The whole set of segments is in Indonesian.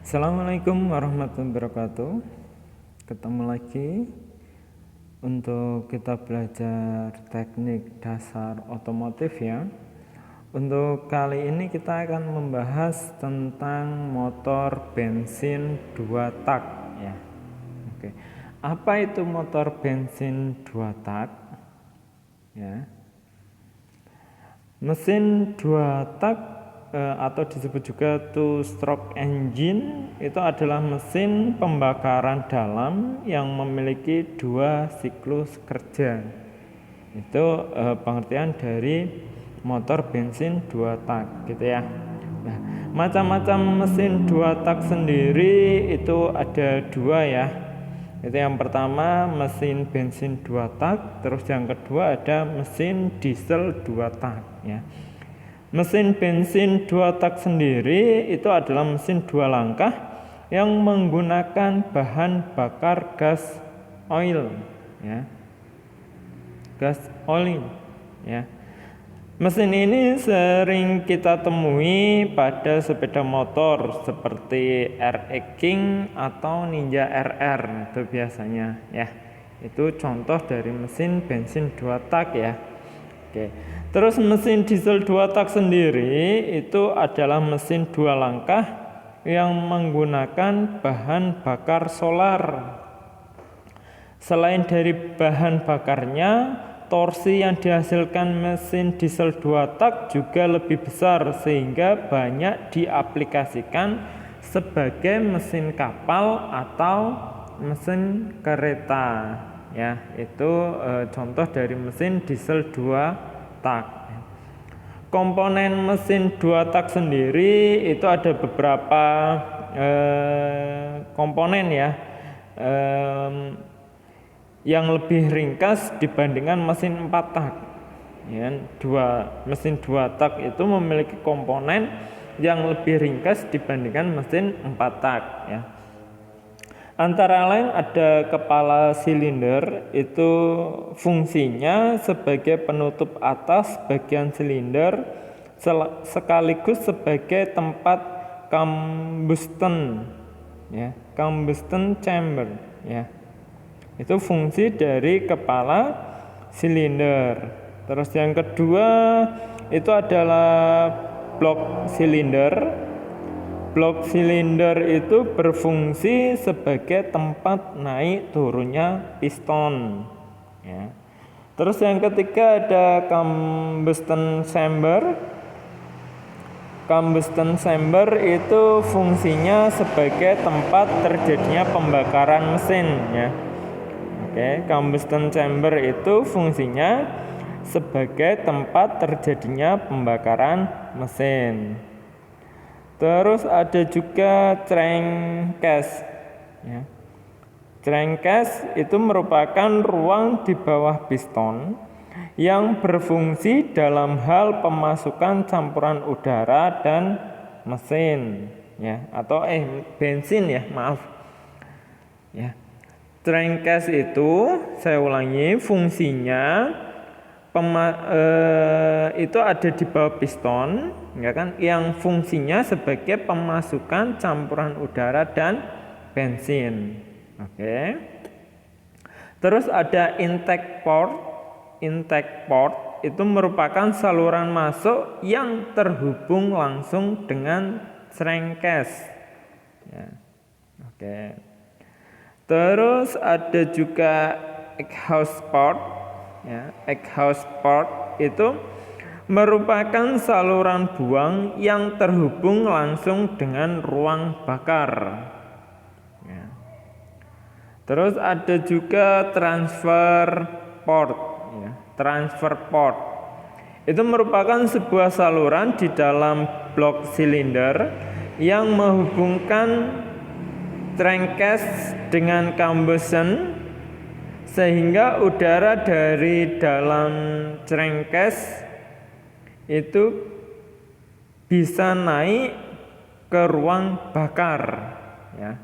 Assalamualaikum warahmatullahi wabarakatuh. Ketemu lagi untuk kita belajar teknik dasar otomotif ya. Untuk kali ini kita akan membahas tentang motor bensin 2 tak ya. Oke. Apa itu motor bensin 2 tak? Ya. Mesin 2 tak atau disebut juga two stroke engine itu adalah mesin pembakaran dalam yang memiliki 2 siklus kerja. Itu pengertian dari motor bensin 2 tak gitu ya. Nah, macam-macam mesin 2 tak sendiri itu ada 2 ya. Itu yang pertama mesin bensin 2 tak, terus yang kedua ada mesin diesel 2 tak ya. Mesin bensin 2 tak sendiri itu adalah mesin 2 langkah yang menggunakan bahan bakar gas oil ya. Gas oil ya. Mesin ini sering kita temui pada sepeda motor seperti RX King atau Ninja RR itu biasanya ya. Itu contoh dari mesin bensin 2 tak ya. Oke. Terus mesin diesel 2 tak sendiri itu adalah mesin 2 langkah yang menggunakan bahan bakar solar. Selain dari bahan bakarnya, torsi yang dihasilkan mesin diesel 2 tak juga lebih besar sehingga banyak diaplikasikan sebagai mesin kapal atau mesin kereta. Ya, itu contoh dari mesin diesel 2 tak. Komponen mesin 2 tak sendiri itu ada beberapa komponen ya, yang lebih ringkas dibandingkan mesin 4 tak. Ya, mesin 2 tak itu memiliki komponen yang lebih ringkas dibandingkan mesin 4 tak ya. Antara lain ada kepala silinder, itu fungsinya sebagai penutup atas bagian silinder sekaligus sebagai tempat combustion ya, combustion chamber ya. Itu fungsi dari kepala silinder. Terus yang kedua itu adalah blok silinder. Blok silinder itu berfungsi sebagai tempat naik turunnya piston ya. Terus yang ketiga ada combustion chamber. Combustion chamber itu fungsinya sebagai tempat terjadinya pembakaran mesin ya. Oke, combustion chamber itu fungsinya sebagai tempat terjadinya pembakaran mesin. Terus ada juga crankcase ya. Crankcase itu merupakan ruang di bawah piston yang berfungsi dalam hal pemasukan campuran udara dan mesin ya, atau bensin ya, maaf. Ya. Crankcase itu saya ulangi, fungsinya itu ada di bawah piston ya kan, yang fungsinya sebagai pemasukan campuran udara dan bensin. Oke. Terus ada intake port. Intake port itu merupakan saluran masuk yang terhubung langsung dengan crankcase ya. Oke. Terus ada juga exhaust port ya. Exhaust port itu merupakan saluran buang yang terhubung langsung dengan ruang bakar ya. Terus ada juga transfer port ya. Transfer port itu merupakan sebuah saluran di dalam blok silinder yang menghubungkan crankcase dengan combustion sehingga udara dari dalam crankcase itu bisa naik ke ruang bakar ya.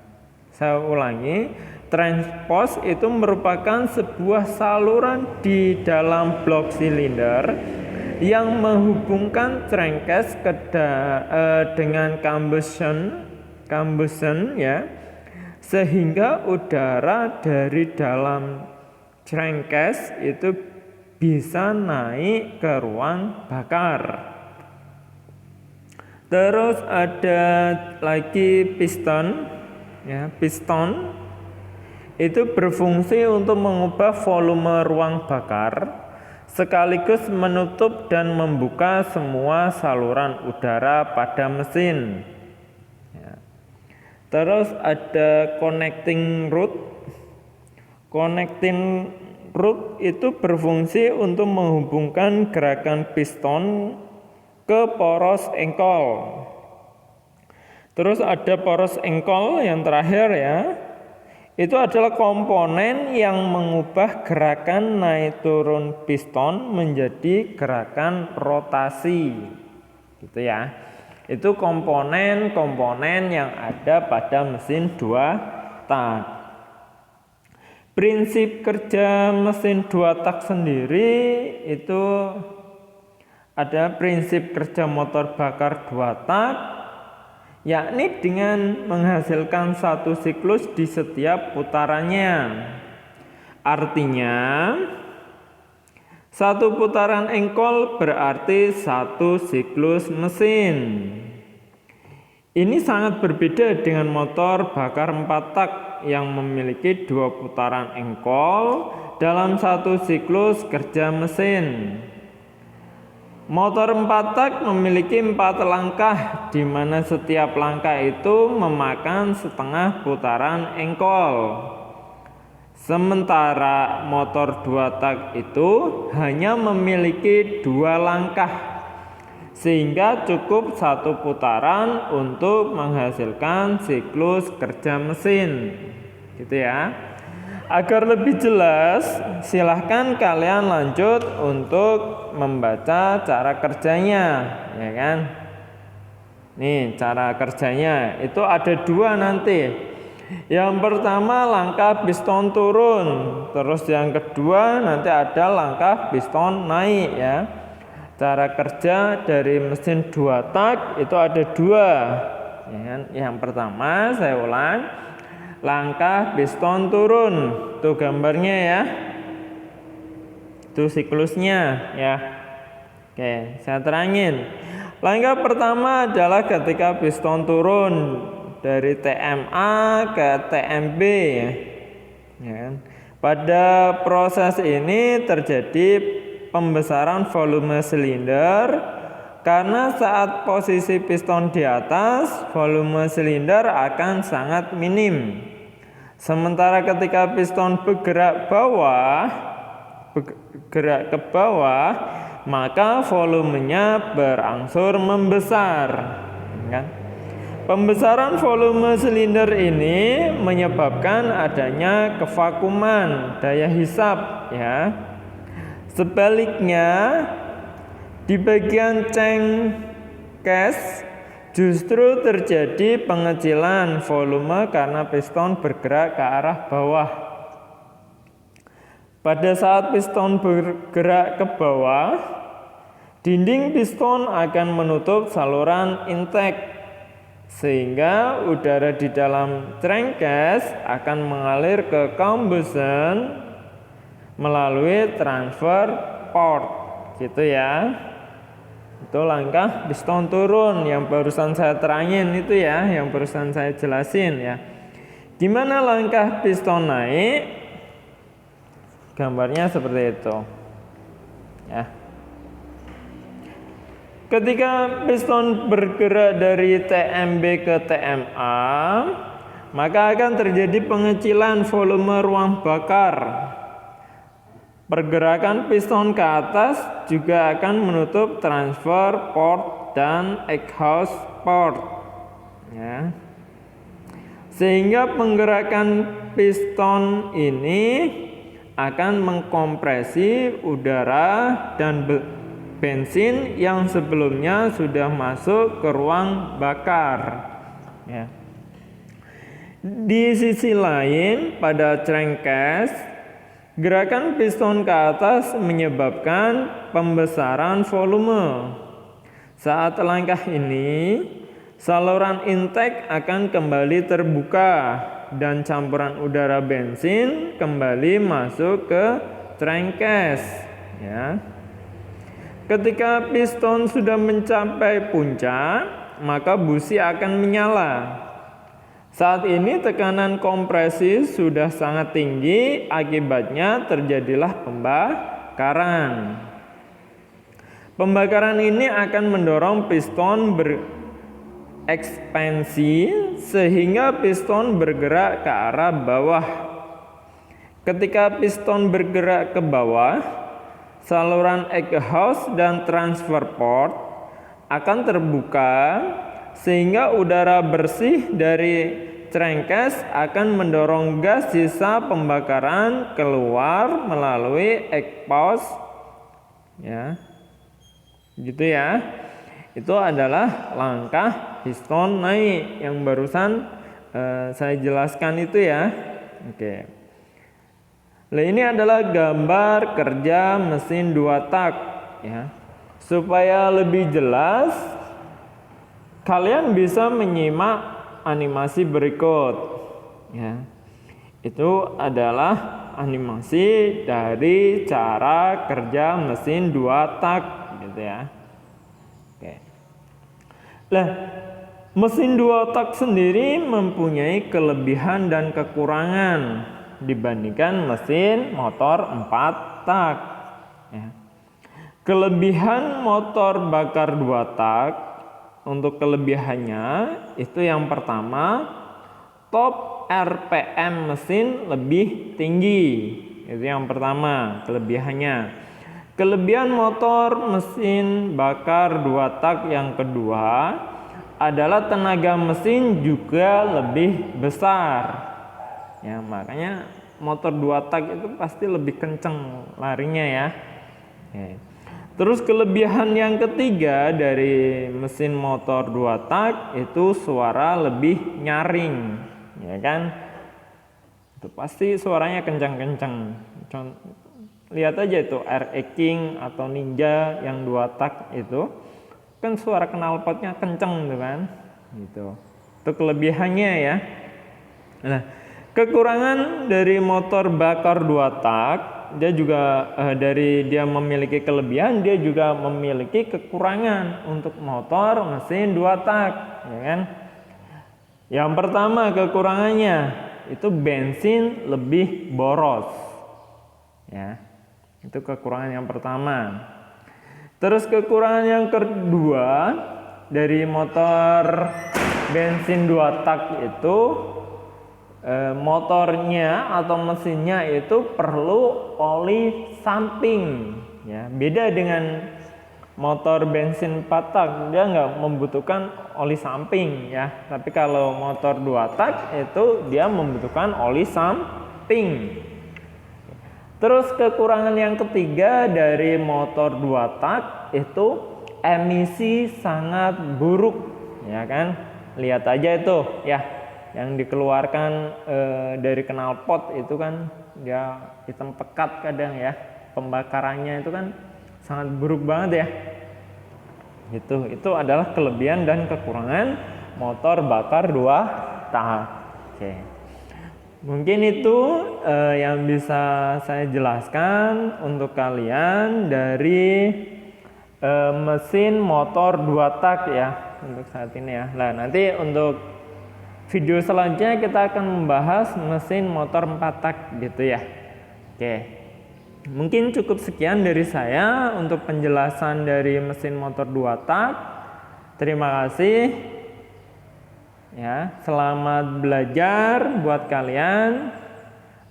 Saya ulangi, transpose itu merupakan sebuah saluran di dalam blok silinder yang menghubungkan crankcase dengan combustion ya, sehingga udara dari dalam crankcase itu bisa naik ke ruang bakar. Terus ada lagi piston ya, piston itu berfungsi untuk mengubah volume ruang bakar sekaligus menutup dan membuka semua saluran udara pada mesin ya. Terus ada connecting rod. Connecting rod itu berfungsi untuk menghubungkan gerakan piston ke poros engkol. Terus ada poros engkol yang terakhir ya. Itu adalah komponen yang mengubah gerakan naik turun piston menjadi gerakan rotasi. Gitu ya. Itu komponen-komponen yang ada pada mesin 2 tak. Prinsip kerja mesin 2 tak sendiri itu ada prinsip kerja motor bakar 2 tak, yakni dengan menghasilkan satu siklus di setiap putarannya. Artinya, satu putaran engkol berarti satu siklus mesin. Ini sangat berbeda dengan motor bakar 4 tak yang memiliki 2 putaran engkol dalam satu siklus kerja mesin. Motor 4 tak memiliki 4 langkah, di mana setiap langkah itu memakan setengah putaran engkol. Sementara motor 2 tak itu hanya memiliki 2 langkah, sehingga cukup satu putaran untuk menghasilkan siklus kerja mesin. Gitu ya. Agar lebih jelas, silahkan kalian lanjut untuk membaca cara kerjanya, ya kan? Nih, cara kerjanya itu ada 2 nanti. Yang pertama langkah piston turun, terus yang kedua nanti ada langkah piston naik ya. Cara kerja dari mesin 2 tak itu ada 2. Ya kan? Yang pertama saya ulang. Langkah piston turun, tuh gambarnya ya, itu siklusnya ya. Oke, saya terangin. Langkah pertama adalah ketika piston turun dari TMA ke TMB ya. Pada proses ini terjadi pembesaran volume silinder. Karena saat posisi piston di atas, volume silinder akan sangat minim. Sementara ketika piston bergerak ke bawah, maka volumenya berangsur membesar. Kan? Pembesaran volume silinder ini menyebabkan adanya kevakuman daya hisap. Ya. Sebaliknya, di bagian crankcase justru terjadi pengecilan volume karena piston bergerak ke arah bawah. Pada saat piston bergerak ke bawah, dinding piston akan menutup saluran intake, sehingga udara di dalam crankcase akan mengalir ke combustion melalui transfer port. Gitu ya. Itu langkah piston turun yang barusan saya terangin itu ya, yang barusan saya jelasin ya. Di mana langkah piston naik? Gambarnya seperti itu. Ya. Ketika piston bergerak dari TMB ke TMA, maka akan terjadi pengecilan volume ruang bakar. Pergerakan piston ke atas juga akan menutup transfer port dan exhaust port. Ya. Sehingga penggerakan piston ini akan mengkompresi udara dan bensin yang sebelumnya sudah masuk ke ruang bakar. Ya. Di sisi lain, pada crankcase, gerakan piston ke atas menyebabkan pembesaran volume. Saat langkah ini, Saluran intake akan kembali terbuka dan campuran udara bensin kembali masuk ke crankcase, ya. Ketika piston sudah mencapai puncak, maka busi akan menyala. Saat ini tekanan kompresi sudah sangat tinggi, akibatnya terjadilah pembakaran. Pembakaran ini akan mendorong piston berekspansi sehingga piston bergerak ke arah bawah. Ketika piston bergerak ke bawah, saluran exhaust dan transfer port akan terbuka sehingga udara bersih dari crankcase akan mendorong gas sisa pembakaran keluar melalui exhaust, ya. Gitu ya. Itu adalah langkah piston naik yang barusan saya jelaskan itu ya. Oke. Nah, ini adalah gambar kerja mesin 2 tak, ya. Supaya lebih jelas, kalian bisa menyimak animasi berikut, ya. Itu adalah animasi dari cara kerja mesin 2 tak, gitu ya. Oke. Nah, mesin 2 tak sendiri mempunyai kelebihan dan kekurangan dibandingkan mesin motor 4 tak, ya. Kelebihan motor bakar 2 tak, untuk kelebihannya itu yang pertama, top RPM mesin lebih tinggi. Itu yang pertama kelebihannya. Kelebihan motor mesin bakar 2 tak yang kedua adalah tenaga mesin juga lebih besar. Ya, makanya motor 2 tak itu pasti lebih kenceng larinya ya. Oke. Terus kelebihan yang ketiga dari mesin motor 2 tak itu suara lebih nyaring, ya kan? Itu pasti suaranya kencang-kencang. Lihat aja itu Air King atau Ninja yang 2 tak itu kan suara knalpotnya kencang tuh kan, gitu. Itu kelebihannya ya. Nah, kekurangan dari motor bakar 2 tak, dia juga dari dia memiliki kelebihan, dia juga memiliki kekurangan untuk motor mesin 2 tak, ya kan? Yang pertama kekurangannya itu bensin lebih boros, ya. Itu kekurangan yang pertama. Terus kekurangan yang kedua dari motor bensin 2 tak itu motornya atau mesinnya itu perlu oli samping, ya. Beda dengan motor bensin 4 tak, dia nggak membutuhkan oli samping ya. Tapi kalau motor 2 tak itu dia membutuhkan oli samping. Terus kekurangan yang ketiga dari motor 2 tak itu emisi sangat buruk, ya kan? Lihat aja itu ya. Yang dikeluarkan dari knalpot itu kan dia hitam pekat kadang ya, pembakarannya itu kan sangat buruk banget ya. Itu adalah kelebihan dan kekurangan motor bakar 2 tak. Oke. Mungkin itu yang bisa saya jelaskan untuk kalian dari mesin motor 2 tak ya untuk saat ini ya. Nah, nanti untuk video selanjutnya kita akan membahas mesin motor 4 tak gitu ya. Oke. Mungkin cukup sekian dari saya untuk penjelasan dari mesin motor 2 tak. Terima kasih. Ya, selamat belajar buat kalian.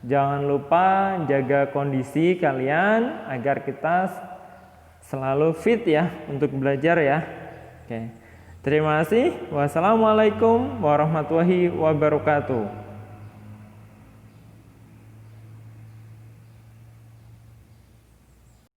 Jangan lupa jaga kondisi kalian agar kita selalu fit ya untuk belajar ya. Oke. Terima kasih. Wassalamualaikum warahmatullahi wabarakatuh.